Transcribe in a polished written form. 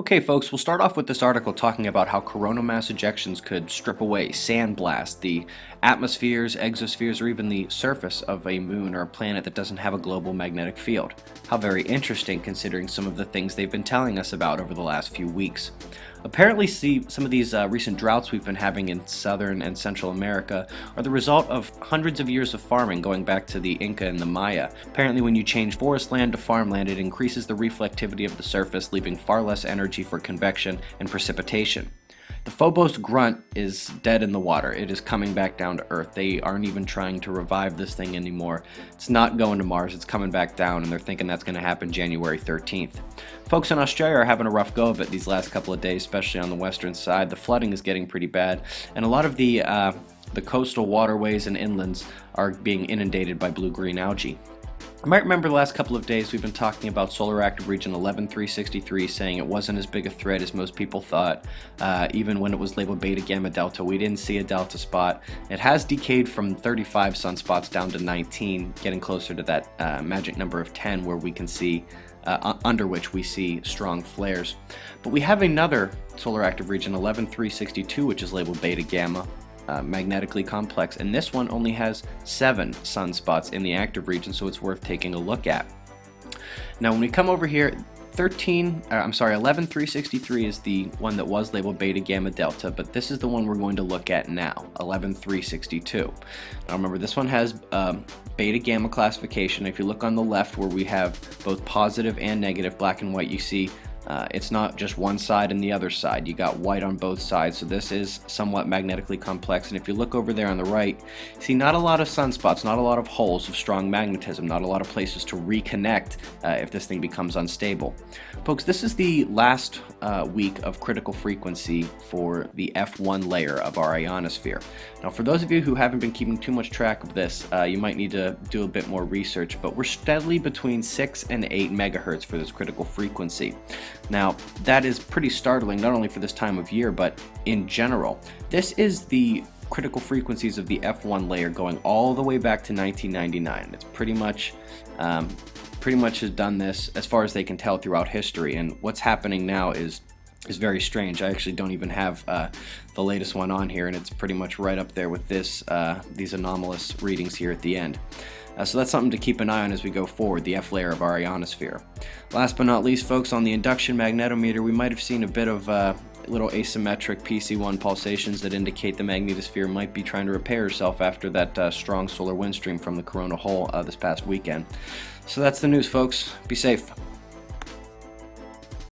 Okay, folks, we'll start off with this article talking about how coronal mass ejections could strip away, sandblast the atmospheres, exospheres, or even the surface of a moon or a planet that doesn't have a global magnetic field. How very interesting considering some of the things they've been telling us about over the last few weeks. Apparently, some of these recent droughts we've been having in Southern and Central America are the result of hundreds of years of farming going back to the Inca and the Maya. Apparently, when you change forest land to farmland, it increases the reflectivity of the surface, leaving far less energy for convection and precipitation. The Phobos grunt is dead in the water. It is coming back down to Earth. They aren't even trying to revive this thing anymore. It's not going to Mars, it's coming back down, and they're thinking that's going to happen January 13th. Folks in Australia are having a rough go of it these last couple of days, especially on the western side. The flooding is getting pretty bad, and a lot of the coastal waterways and inlands are being inundated by blue-green algae. You might remember the last couple of days we've been talking about solar active region 11363, saying it wasn't as big a threat as most people thought. Even when it was labeled beta gamma delta, we didn't see a delta spot. It has decayed from 35 sunspots down to 19, getting closer to that magic number of 10 where we can see under which we see strong flares. But we have another solar active region 11362, which is labeled beta gamma. Magnetically complex, and this one only has 7 sunspots in the active region, so it's worth taking a look at. Now when we come over here, 11363 is the one that was labeled beta gamma delta, but this is the one we're going to look at now, 11362. Now remember, this one has beta gamma classification. If you look on the left where we have both positive and negative, black and white, you see it's not just one side and the other side. You got white on both sides, so this is somewhat magnetically complex. And if you look over there on the right, see not a lot of sunspots, not a lot of holes of strong magnetism, not a lot of places to reconnect if this thing becomes unstable. Folks, this is the last week of critical frequency for the F1 layer of our ionosphere. Now for those of you who haven't been keeping too much track of this, you might need to do a bit more research, but we're steadily between 6 and 8 megahertz for this critical frequency. Now, that is pretty startling, not only for this time of year, but in general. This is the critical frequencies of the F1 layer going all the way back to 1999. It's pretty much has done this as far as they can tell throughout history, and what's happening now is very strange. I actually don't even have the latest one on here, and it's pretty much right up there with this these anomalous readings here at the end. So that's something to keep an eye on as we go forward, the F layer of our ionosphere. Last but not least, folks, on the induction magnetometer, we might have seen a bit of little asymmetric PC1 pulsations that indicate the magnetosphere might be trying to repair itself after that strong solar wind stream from the coronal hole this past weekend. So that's the news, folks. Be safe.